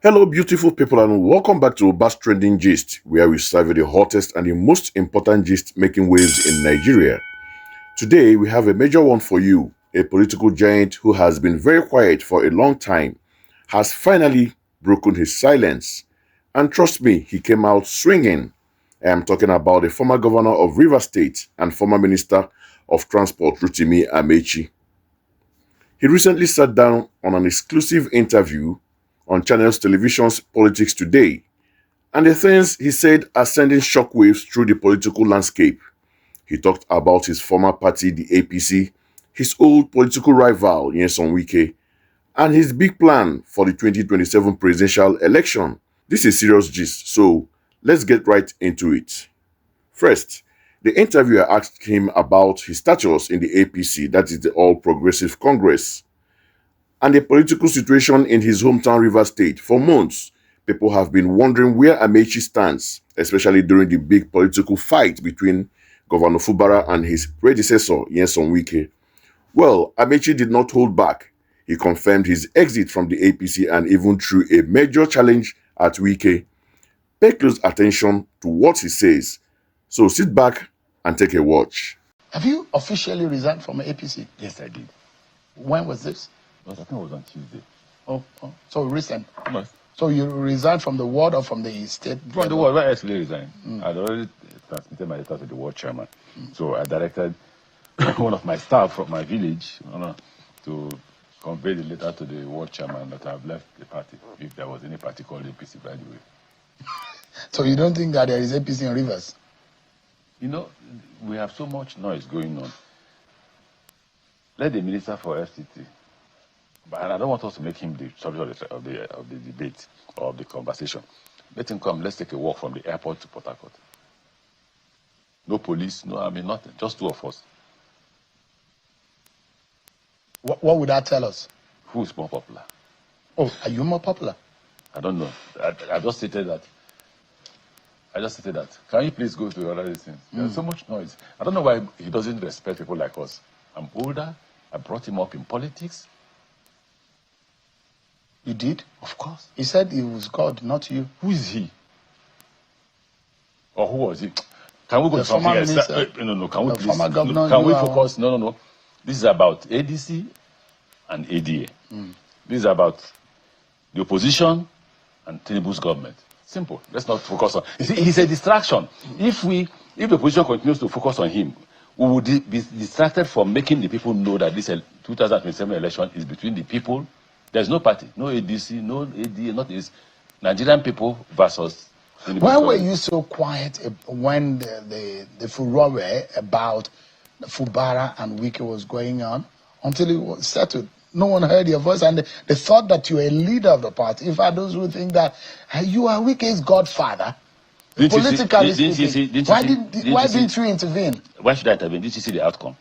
Hello, beautiful people, and welcome back to Bass Trending Gist, where we serve you the hottest and the most important gist making waves in Nigeria. Today, we have a major one for you. A political giant who has been very quiet for a long time has finally broken his silence. And trust me, he came out swinging. I am talking about the former governor of Rivers State and former minister of transport, Rotimi Amaechi. He recently sat down on an exclusive interview on Channels Television's Politics Today, and the things he said are sending shockwaves through the political landscape. He talked about his former party, the APC, his old political rival, Nyesom Wike, and his big plan for the 2027 presidential election. This is serious gist, so let's get right into it. First, the interviewer asked him about his status in the APC, that is the All Progressive Congress, and the political situation in his hometown Rivers State. For months, people have been wondering where Amaechi stands, especially during the big political fight between Governor Fubara and his predecessor, Nyesom Wike. Well, Amaechi did not hold back. He confirmed his exit from the APC and even threw a major challenge at Wike. Pay close attention to what he says. So sit back and take a watch. Have you officially resigned from APC? Yes, I did. When was this? I think it was on Tuesday. So recent. Yes. So you resigned from the ward or from the state? From the ward, where I actually resigned. I'd already transmitted my letter to the ward chairman. So I directed one of my staff from my village to convey the letter to the ward chairman that I've left the party, if there was any party called APC, by the way. So you don't think that there is APC in Rivers? You know, we have so much noise going on. Let the minister for FCT, but I don't want us to make him the subject of the debate or of the conversation. Let him come. Let's take a walk from the airport to Port Harcourt. No police, no army, nothing. Just two of us. What would that tell us? Who is more popular? Oh, are you more popular? I don't know. I just stated that. Can you please go to other things? There's so much noise. I don't know why he doesn't respect people like us. I'm older. I brought him up in politics. You did? Of course. He said he was God, not you. Who is he? Or who was he? Can we go The to something former else? minister. No. Can we The please? former governor, Can we you are- focus? No. This is about ADC and ADA. This is about the opposition and Tinubu's government. Simple. Let's not focus on. You see, he's a distraction. If the opposition continues to focus on him, we will be distracted from making the people know that this 2027 election is between the people. There's no party, no ADC, no ADA, not this. Nigerian people versus. Why were you so quiet when the furore about Fubara and Wike was going on until it was settled? No one heard your voice, and they thought that you were a leader of the party. In fact, those who think that you are Wike's godfather, politically speaking, why didn't you intervene? Why should I intervene? Did you see the outcome?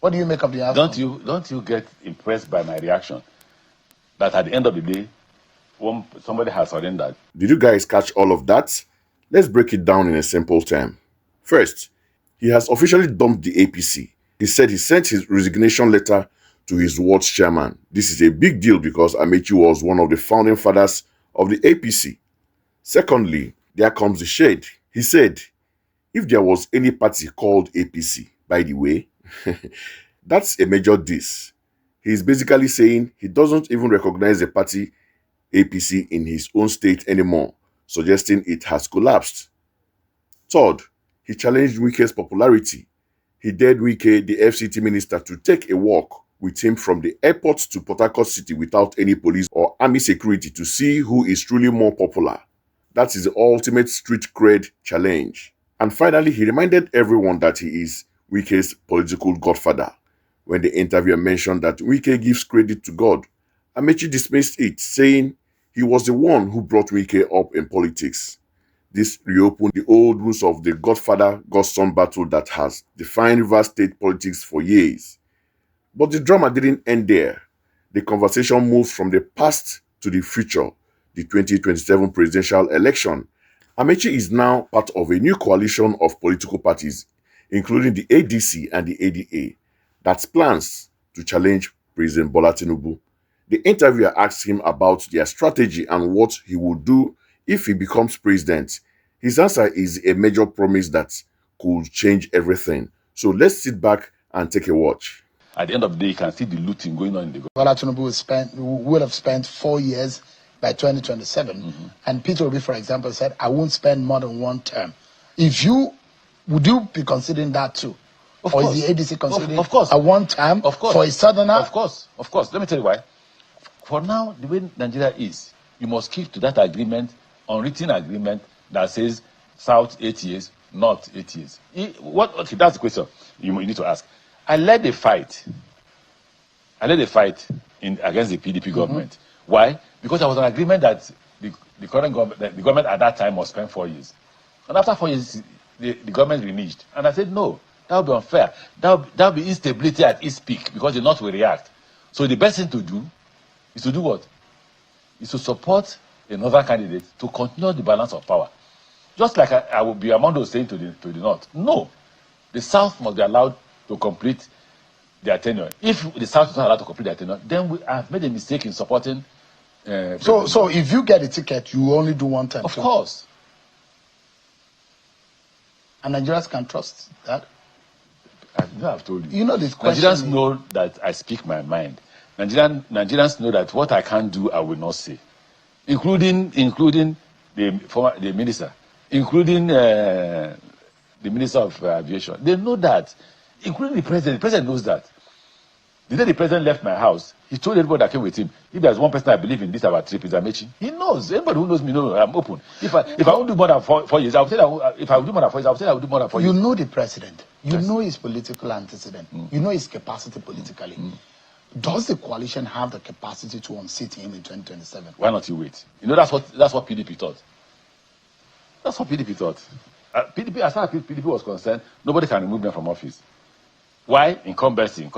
What do you make of the outcome? Don't you get impressed by my reaction? That at the end of the day, somebody has surrendered. Did you guys catch all of that? Let's break it down in a simple term. First, he has officially dumped the APC. He said he sent his resignation letter to his ward chairman. This is a big deal because Amaechi was one of the founding fathers of the APC. Secondly, there comes the shade. He said, if there was any party called APC, by the way, that's a major diss. He's basically saying he doesn't even recognize the party APC in his own state anymore, suggesting it has collapsed. Third, he challenged Wike's popularity. He dared Wike, the FCT minister, to take a walk with him from the airport to Port Harcourt City without any police or army security to see who is truly more popular. That is the ultimate street cred challenge. And finally, he reminded everyone that he is Wike's political godfather. When the interviewer mentioned that Wike gives credit to God, Amaechi dismissed it, saying he was the one who brought Wike up in politics. This reopened the old rules of the godfather-godson battle that has defined Rivers State politics for years. But the drama didn't end there. The conversation moved from the past to the future, the 2027 presidential election. Amaechi is now part of a new coalition of political parties, including the ADC and the ADA, that plans to challenge President Bola Tinubu. The interviewer asked him about their strategy and what he would do if he becomes president. His answer is a major promise that could change everything. So let's sit back and take a watch. At the end of the day, you can see the looting going on in the government. Bola Tinubu would have spent 4 years by 2027. And Peter Obi, for example, said, I won't spend more than one term. Would you be considering that too? Of or course. is the ADC considering of course. a one term Of course. for a southerner? Of course. Let me tell you why. For now, the way Nigeria is, you must keep to that agreement, unwritten agreement that says South 8 years, North 8 years. Okay, that's the question you need to ask. I led a fight against the PDP government. Why? Because there was an agreement that the current government, the government at that time must spend 4 years. And after 4 years, the government reneged. And I said, no, that would be unfair. That would be instability at its peak because the North will react. So the best thing to do is to do what? Is to support another candidate to continue the balance of power. Just like I would be among those saying to the North, no, the South must be allowed to complete their tenure. If the South is not allowed to complete their tenure, then we have made a mistake in supporting. So if you get a ticket, you only do one term. Of course. And Nigerians can trust that. I've told you. You know this question. Nigerians know that I speak my mind. Nigerians know that what I can't do, I will not say, including the minister, including the minister of aviation. They know that, including the president. The president knows that. The day the president left my house, he told everybody that came with him, if there's one person I believe in this about trip, is Amaechi. He knows. Anybody who knows me knows I'm open. If I won't do more than 4 years, I'll say that. If I will do more than 4 years, I'll say I will do more than 4 years. You know the president. You Yes. know his political antecedent. You know his capacity politically. Does the coalition have the capacity to unseat him in 2027? Why not you wait? You know that's what PDP thought. That's what PDP thought. PDP, as far as PDP was concerned, nobody can remove them from office. Why? Incumbency.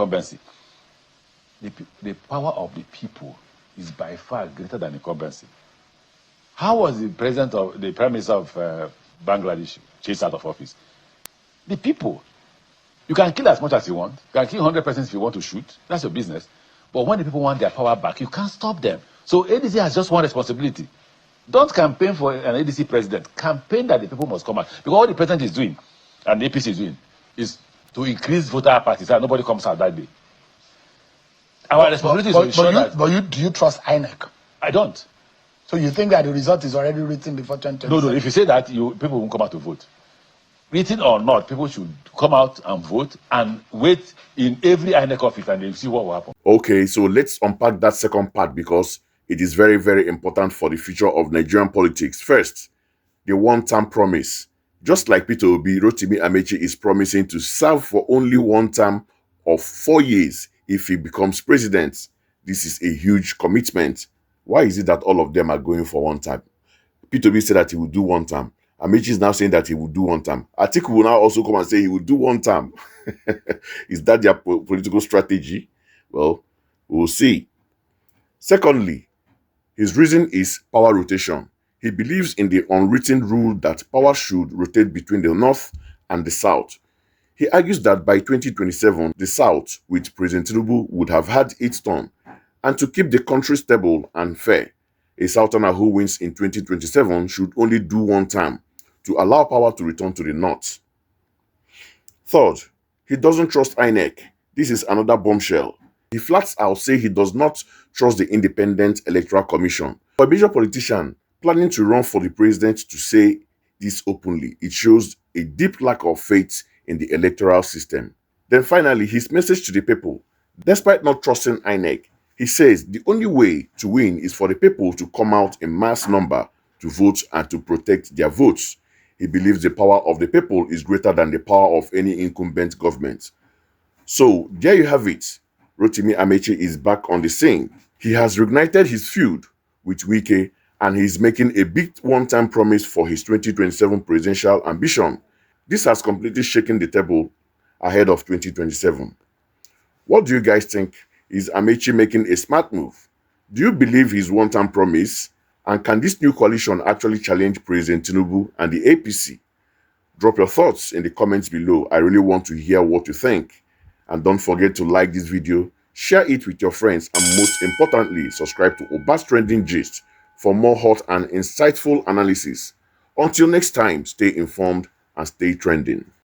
The power of the people is by far greater than incumbency. How was the Prime Minister of Bangladesh chased out of office? The people. You can kill as much as you want. You can kill 100 persons if you want to shoot. That's your business. But when the people want their power back, you can't stop them. So ADC has just one responsibility. Don't campaign for an ADC president. Campaign that the people must come out. Because what the president is doing, and the APC is doing, is to increase voter parties so nobody comes out that day. Our responsibility is to ensure that... But do you trust INEC? I don't. So you think that the result is already written before 2027? No. If you say that, people won't come out to vote. Written or not, people should come out and vote and wait in every INEC office and they'll see what will happen. Okay, so let's unpack that second part because it is very, very important for the future of Nigerian politics. First, the one-term promise. Just like Peter Obi, Rotimi Amaechi is promising to serve for only one term of 4 years if he becomes president. This is a huge commitment. Why is it that all of them are going for one term? Peter Obi said that he would do one term. Amaechi is now saying that he will do one term. Atiku will now also come and say he will do one term. Is that their political strategy? Well, we'll see. Secondly, his reason is power rotation. He believes in the unwritten rule that power should rotate between the North and the South. He argues that by 2027, the South, with President Tinubu, would have had its turn. And to keep the country stable and fair, a Southerner who wins in 2027 should only do one term, to allow power to return to the North. Third, he doesn't trust INEC. This is another bombshell. He flat out says he does not trust the Independent Electoral Commission. For a major politician planning to run for the president to say this openly, it shows a deep lack of faith in the electoral system. Then finally, his message to the people. Despite not trusting INEC, he says the only way to win is for the people to come out in mass number to vote and to protect their votes. He believes the power of the people is greater than the power of any incumbent government. So, there you have it. Rotimi Amaechi is back on the scene. He has reignited his feud with Wike and he's making a big one-time promise for his 2027 presidential ambition. This has completely shaken the table ahead of 2027. What do you guys think? Is Amaechi making a smart move? Do you believe his one-time promise? And can this new coalition actually challenge President Tinubu and the APC? Drop your thoughts in the comments below. I really want to hear what you think. And don't forget to like this video, Share it with your friends, and most importantly, subscribe to Obas Trending Gist for more hot and insightful analysis. Until next time, stay informed and stay trending.